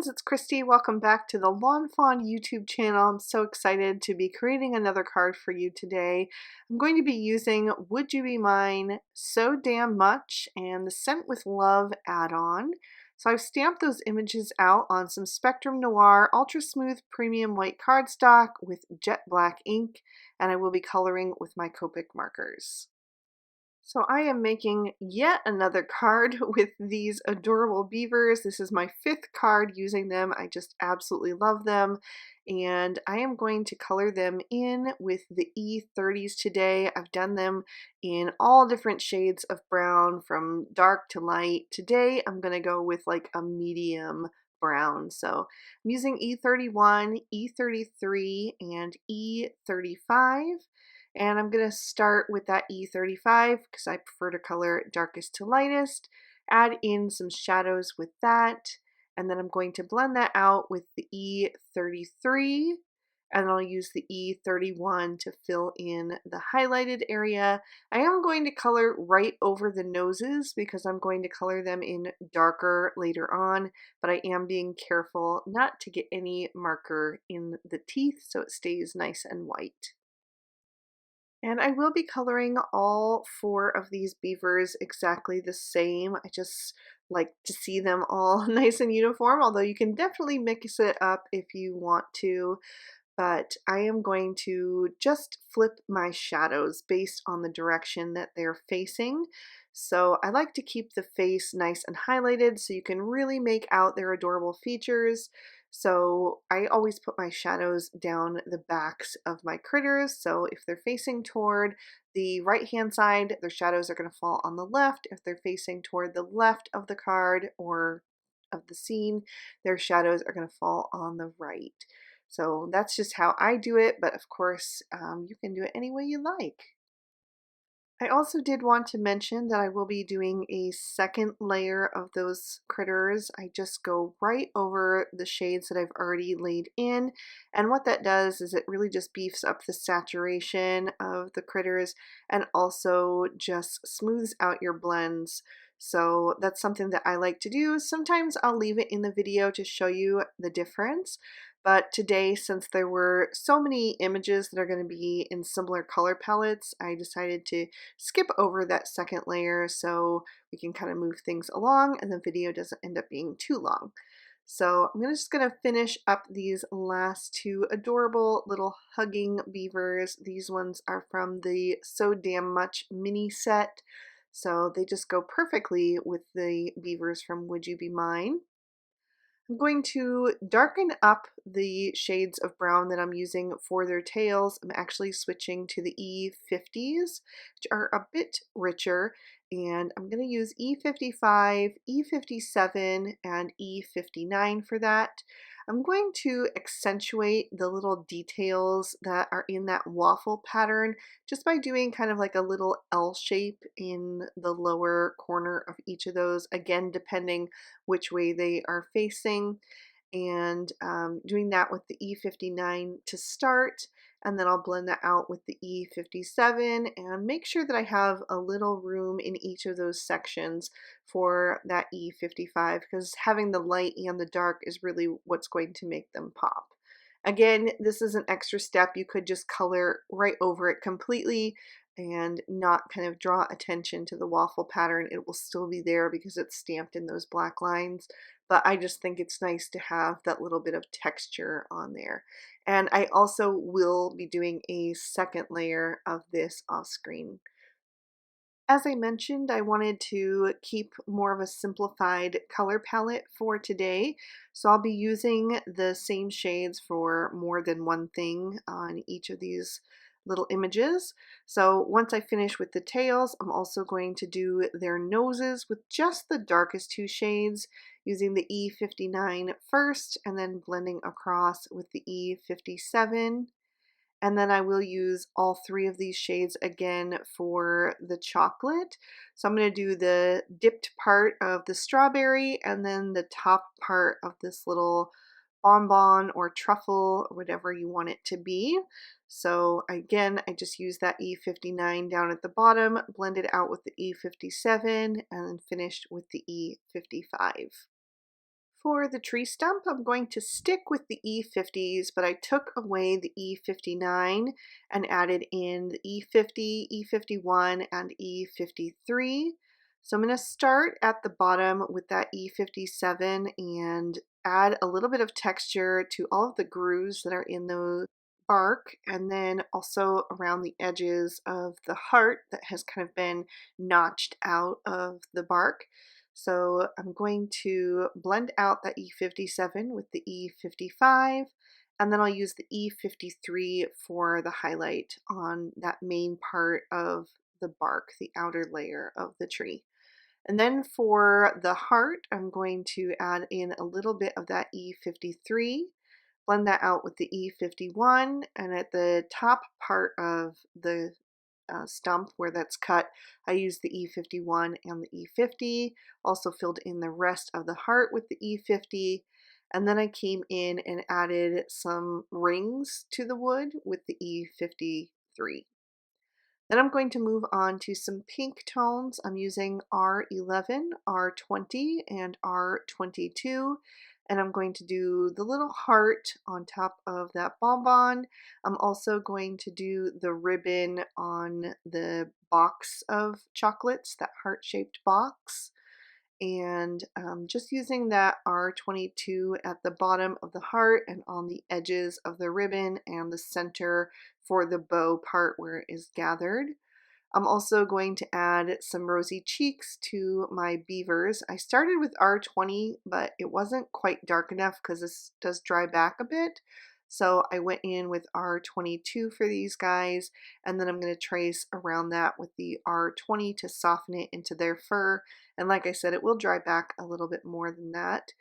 friends, it's Christy. Welcome back to the Lawnfawn YouTube channel. I'm so excited to be creating another card for you today. I'm going to be using Would You Be Mine, So Damn Much, and the Scent with Love add-on. So I've stamped those images out on some Spectrum Noir Ultra Smooth Premium White cardstock with jet black ink, and I will be coloring with my Copic markers. So I am making yet another card with these adorable beavers. This is my 5th card using them. I just absolutely love them. And I am going to color them in with the E30s today. I've done them in all different shades of brown from dark to light. Today I'm going to go with like a medium brown. So I'm using E31, E33, and E35. And I'm going to start with that E35 because I prefer to color darkest to lightest, add in some shadows with that, and then I'm going to blend that out with the E33, and I'll use the E31 to fill in the highlighted area. I am going to color right over the noses because I'm going to color them in darker later on, but I am being careful not to get any marker in the teeth so it stays nice and white. And I will be coloring all 4 of these beavers exactly the same. I just like to see them all nice and uniform, although you can definitely mix it up if you want to. But I am going to just flip my shadows based on the direction that they're facing. So I like to keep the face nice and highlighted so you can really make out their adorable features. So I always put my shadows down the backs of my critters. So if they're facing toward the right hand side, their shadows are going to fall on the left. If they're facing toward the left of the card or of the scene, their shadows are going to fall on the right. So that's just how I do it, but of course you can do it any way you like. I also did want to mention that I will be doing a second layer of those critters. I just go right over the shades that I've already laid in, and what that does is it really just beefs up the saturation of the critters and also just smooths out your blends. So that's something that I like to do. Sometimes I'll leave it in the video to show you the difference. But today, since there were so many images that are going to be in similar color palettes, I decided to skip over that second layer so we can kind of move things along and the video doesn't end up being too long. So I'm just going to finish up these last 2 adorable little hugging beavers. These ones are from the So Damn Much mini set. So they just go perfectly with the beavers from Would You Be Mine. I'm going to darken up the shades of brown that I'm using for their tails. I'm actually switching to the E50s, which are a bit richer, and I'm going to use E55, E57, and E59 for that. I'm going to accentuate the little details that are in that waffle pattern just by doing kind of like a little L shape in the lower corner of each of those, again depending which way they are facing, and doing that with the E59 to start, and then I'll blend that out with the E57 and make sure that I have a little room in each of those sections for that E55 because having the light and the dark is really what's going to make them pop. Again, this is an extra step. You could just color right over it completely and not kind of draw attention to the waffle pattern. It will still be there because it's stamped in those black lines, but I just think it's nice to have that little bit of texture on there. And I also will be doing a second layer of this off screen. As I mentioned, I wanted to keep more of a simplified color palette for today, so I'll be using the same shades for more than one thing on each of these little images. So once I finish with the tails, I'm also going to do their noses with just the darkest 2 shades, using the E59 first and then blending across with the E57. And then I will use all 3 of these shades again for the chocolate. So I'm going to do the dipped part of the strawberry and then the top part of this little bonbon or truffle or whatever you want it to be. So again, I just use that E59 down at the bottom, blended out with the E57, and then finished with the E55. For the tree stump, I'm going to stick with the E50s, but I took away the E59 and added in the E50, E51, and E53. So I'm going to start at the bottom with that E57 and add a little bit of texture to all of the grooves that are in the bark, and then also around the edges of the heart that has kind of been notched out of the bark. So I'm going to blend out that E57 with the E55, and then I'll use the E53 for the highlight on that main part of the bark, the outer layer of the tree. And then for the heart, I'm going to add in a little bit of that E53, blend that out with the E51, and at the top part of the stump where that's cut, I used the E51 and the E50, also filled in the rest of the heart with the E50, and then I came in and added some rings to the wood with the E53. Then I'm going to move on to some pink tones. I'm using R11, R20, and R22, and I'm going to do the little heart on top of that bonbon. I'm also going to do the ribbon on the box of chocolates, that heart-shaped box. And just using that R22 at the bottom of the heart and on the edges of the ribbon and the center for the bow part where it is gathered. I'm also going to add some rosy cheeks to my beavers. I started with R20, but it wasn't quite dark enough because this does dry back a bit. So I went in with R22 for these guys, and then I'm going to trace around that with the R20 to soften it into their fur. And like I said, it will dry back a little bit more than that.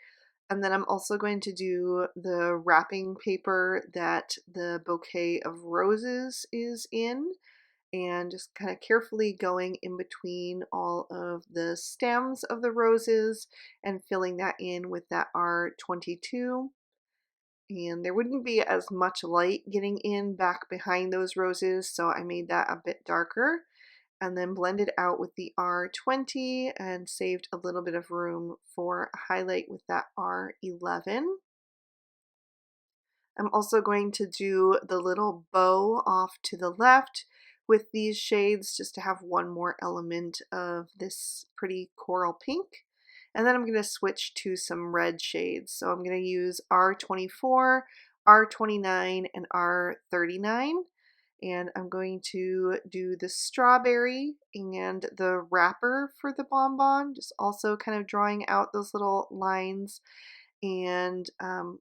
And then I'm also going to do the wrapping paper that the bouquet of roses is in, and just kind of carefully going in between all of the stems of the roses and filling that in with that R22. And there wouldn't be as much light getting in back behind those roses, so I made that a bit darker, and then blended out with the R20 and saved a little bit of room for a highlight with that R11. I'm also going to do the little bow off to the left with these shades just to have one more element of this pretty coral pink. And then I'm going to switch to some red shades. So I'm going to use R24, R29, and R39. And I'm going to do the strawberry and the wrapper for the bonbon, just also kind of drawing out those little lines and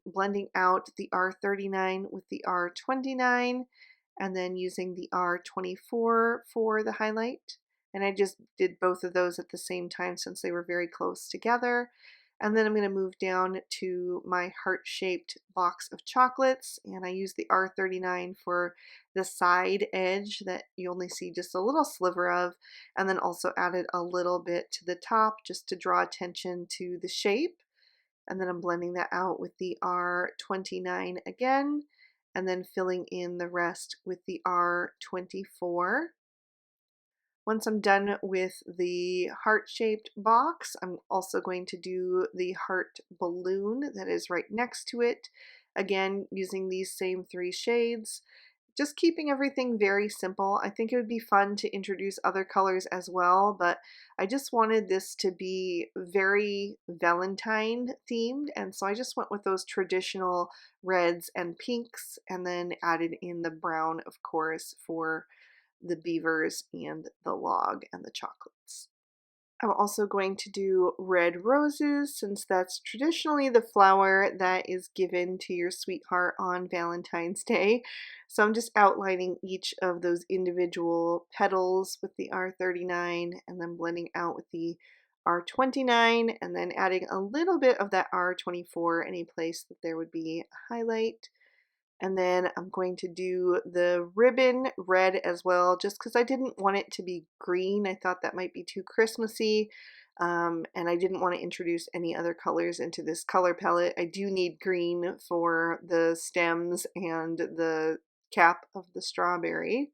blending out the R39 with the R29, and then using the R24 for the highlight. And I just did both of those at the same time since they were very close together. And then I'm going to move down to my heart-shaped box of chocolates, and I use the R39 for the side edge that you only see just a little sliver of, and then also added a little bit to the top just to draw attention to the shape. And then I'm blending that out with the R29 again, and then filling in the rest with the R24. Once I'm done with the heart-shaped box, I'm also going to do the heart balloon that is right next to it, again using these same three shades. Just keeping everything very simple. I think it would be fun to introduce other colors as well, but I just wanted this to be very Valentine themed, and so I just went with those traditional reds and pinks, and then added in the brown, of course, for the beavers and the log and the chocolates. I'm also going to do red roses, since that's traditionally the flower that is given to your sweetheart on Valentine's Day. So I'm just outlining each of those individual petals with the R39, and then blending out with the R29, and then adding a little bit of that R24 any place that there would be a highlight. And then I'm going to do the ribbon red as well, just because I didn't want it to be green. I thought that might be too Christmassy, and I didn't want to introduce any other colors into this color palette. I do need green for the stems and the cap of the strawberry,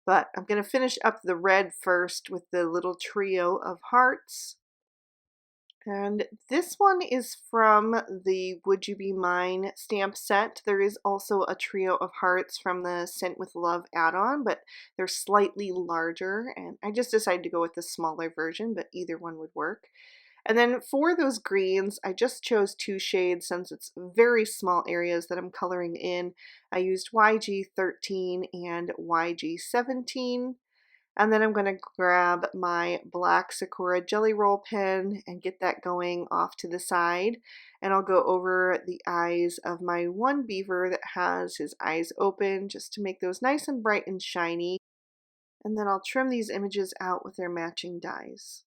but I'm going to finish up the red first with the little trio of hearts. And this one is from the Would You Be Mine stamp set. There is also a trio of hearts from the Sent with Love add-on, but they're slightly larger, and I just decided to go with the smaller version, but either one would work. And then for those greens, I just chose two shades since it's very small areas that I'm coloring in. I used YG13 and YG17. And then I'm going to grab my black Sakura Jelly Roll pen and get that going off to the side. And I'll go over the eyes of my one beaver that has his eyes open just to make those nice and bright and shiny. And then I'll trim these images out with their matching dies.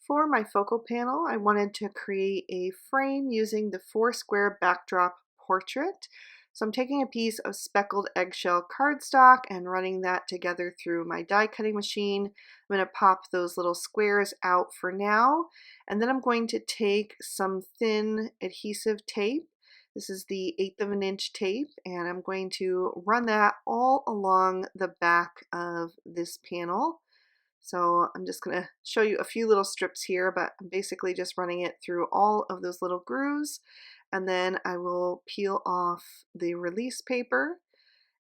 For my focal panel, I wanted to create a frame using the Foursquare backdrop portrait. So I'm taking a piece of speckled eggshell cardstock and running that together through my die cutting machine. I'm going to pop those little squares out for now, and then I'm going to take some thin adhesive tape. This is the 1/8 of an inch tape, and I'm going to run that all along the back of this panel. So I'm just going to show you a few little strips here, but I'm basically just running it through all of those little grooves, and then I will peel off the release paper,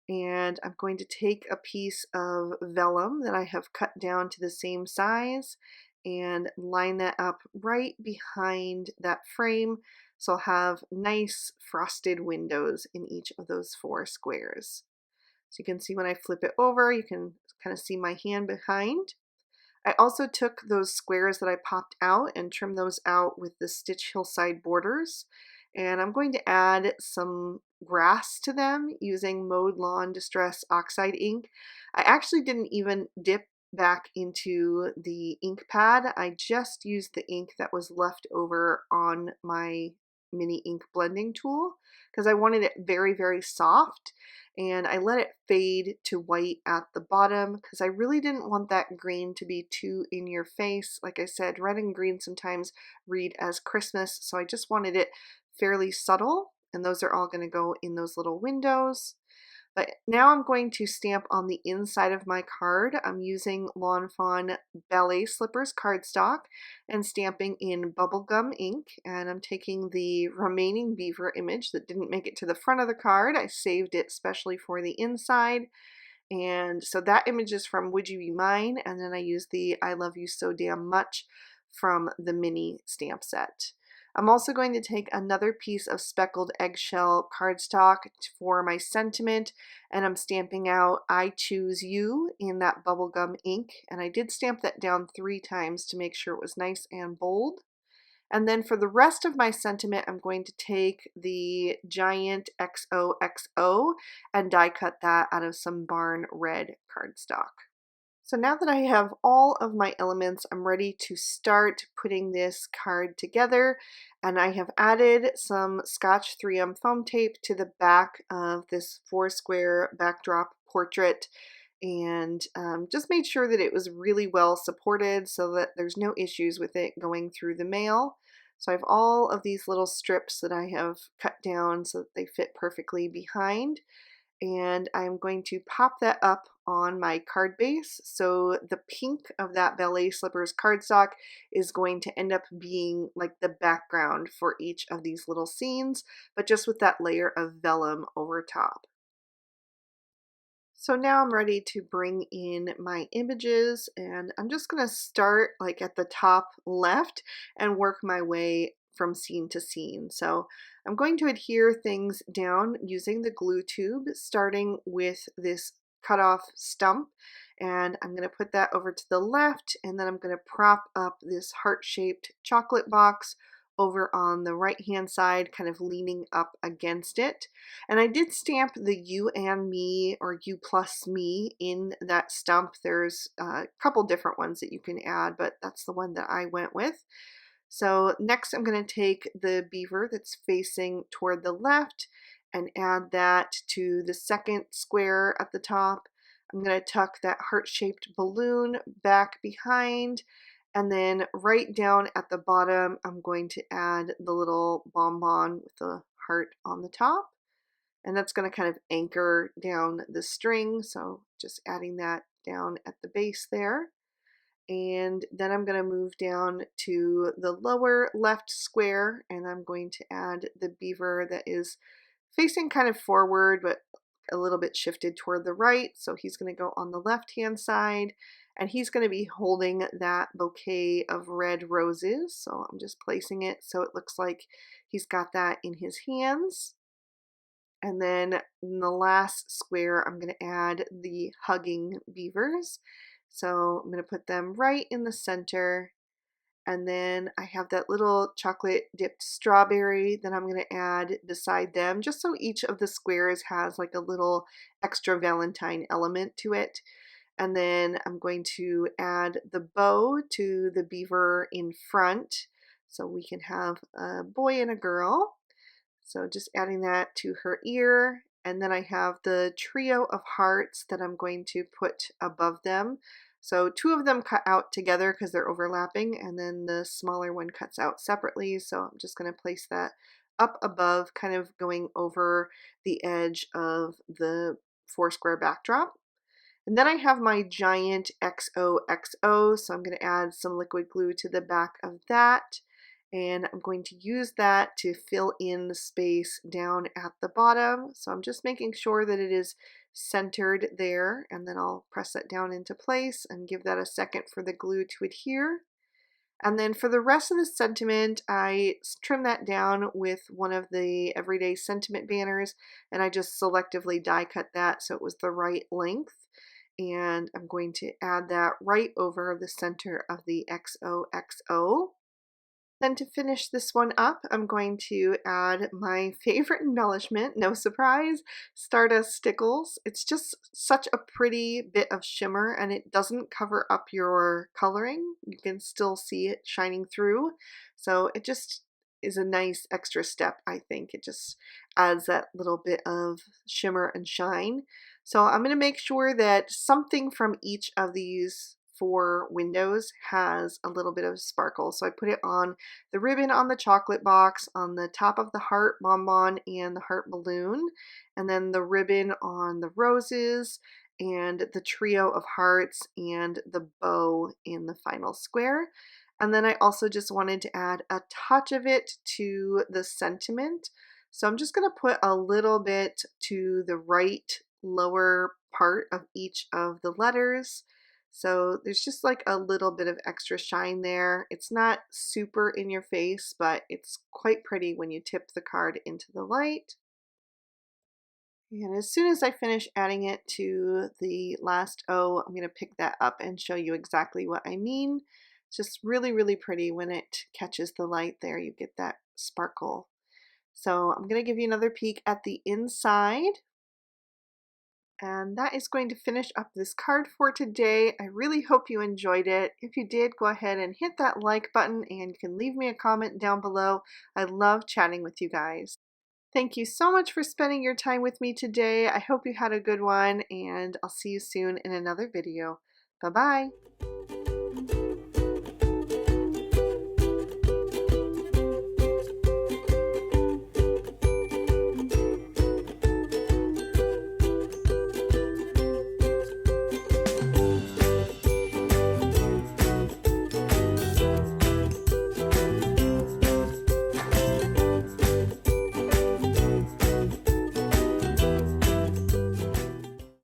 and I'm going to take a piece of vellum that I have cut down to the same size and line that up right behind that frame, so I'll have nice frosted windows in each of those 4 squares. So you can see when I flip it over, you can kind of see my hand behind. I also took those squares that I popped out and trimmed those out with the Stitch Hillside borders. And I'm going to add some grass to them using Mowed Lawn Distress Oxide ink. I actually didn't even dip back into the ink pad. I just used the ink that was left over on my mini ink blending tool because I wanted it very, very soft, and I let it fade to white at the bottom because I really didn't want that green to be too in your face. Like I said, red and green sometimes read as Christmas, so I just wanted it fairly subtle, and those are all going to go in those little windows. But now I'm going to stamp on the inside of my card. I'm using lawnfawn Ballet Slippers cardstock and stamping in bubblegum ink. And I'm taking the remaining beaver image that didn't make it to the front of the card. I saved it specially for the inside. And so that image is from Would You Be Mine? And then I use the I Love You So Damn Much from the mini stamp set. I'm also going to take another piece of speckled eggshell cardstock for my sentiment, and I'm stamping out I Choose You in that bubblegum ink, and I did stamp that down 3 times to make sure it was nice and bold. And then for the rest of my sentiment, I'm going to take the giant XOXO and die cut that out of some barn red cardstock. So now that I have all of my elements, I'm ready to start putting this card together, and I have added some Scotch 3M foam tape to the back of this Foursquare backdrop portrait, and just made sure that it was really well supported so that there's no issues with it going through the mail. So I have all of these little strips that I have cut down so that they fit perfectly behind, and I'm going to pop that up on my card base. So the pink of that Ballet Slippers cardstock is going to end up being like the background for each of these little scenes, but just with that layer of vellum over top. So now I'm ready to bring in my images, and I'm just going to start like at the top left and work my way from scene to scene. So I'm going to adhere things down using the glue tube, starting with this cut off stump, and I'm going to put that over to the left, and then I'm going to prop up this heart-shaped chocolate box over on the right hand side, kind of leaning up against it. And I did stamp the you and me or you plus me in that stump. There's a couple different ones that you can add, but that's the one that I went with. So next I'm going to take the beaver that's facing toward the left and add that to the second square at the top. I'm going to tuck that heart-shaped balloon back behind, and then right down at the bottom I'm going to add the little bonbon with the heart on the top. And that's going to kind of anchor down the string, so just adding that down at the base there. And then I'm going to move down to the lower left square, and I'm going to add the beaver that is facing kind of forward but a little bit shifted toward the right. So he's going to go on the left hand side, and he's going to be holding that bouquet of red roses. So I'm just placing it so it looks like he's got that in his hands. And then in the last square, I'm going to add the hugging beavers. So I'm going to put them right in the center. And then I have that little chocolate dipped strawberry that I'm going to add beside them, just so each of the squares has like a little extra Valentine element to it. And then I'm going to add the bow to the beaver in front, so we can have a boy and a girl. So just adding that to her ear. And then I have the trio of hearts that I'm going to put above them. So two of them cut out together because they're overlapping, and then the smaller one cuts out separately. So I'm just going to place that up above, kind of going over the edge of the foursquare backdrop. And then I have my giant XOXO, so I'm going to add some liquid glue to the back of that. And I'm going to use that to fill in the space down at the bottom. So I'm just making sure that it is centered there, and then I'll press that down into place and give that a second for the glue to adhere. And then for the rest of the sentiment, I trim that down with one of the everyday sentiment banners, and I just selectively die cut that so it was the right length. And I'm going to add that right over the center of the XOXO. Then to finish this one up, I'm going to add my favorite embellishment, no surprise, Stardust Stickles. It's just such a pretty bit of shimmer, and it doesn't cover up your coloring. You can still see it shining through. So it just is a nice extra step, I think. It just adds that little bit of shimmer and shine. So I'm going to make sure that something from each of these 4 windows has a little bit of sparkle. So I put it on the ribbon on the chocolate box, on the top of the heart bonbon and the heart balloon, and then the ribbon on the roses, and the trio of hearts, and the bow in the final square. And then I also just wanted to add a touch of it to the sentiment. So I'm just going to put a little bit to the right lower part of each of the letters. So there's just like a little bit of extra shine there. It's not super in your face, but it's quite pretty when you tip the card into the light. And as soon as I finish adding it to the last O, I'm going to pick that up and show you exactly what I mean. It's just really, really pretty when it catches the light there. You get that sparkle. So I'm going to give you another peek at the inside. And that is going to finish up this card for today. I really hope you enjoyed it. If you did, go ahead and hit that like button, and you can leave me a comment down below. I love chatting with you guys. Thank you so much for spending your time with me today. I hope you had a good one, and I'll see you soon in another video. Bye-bye.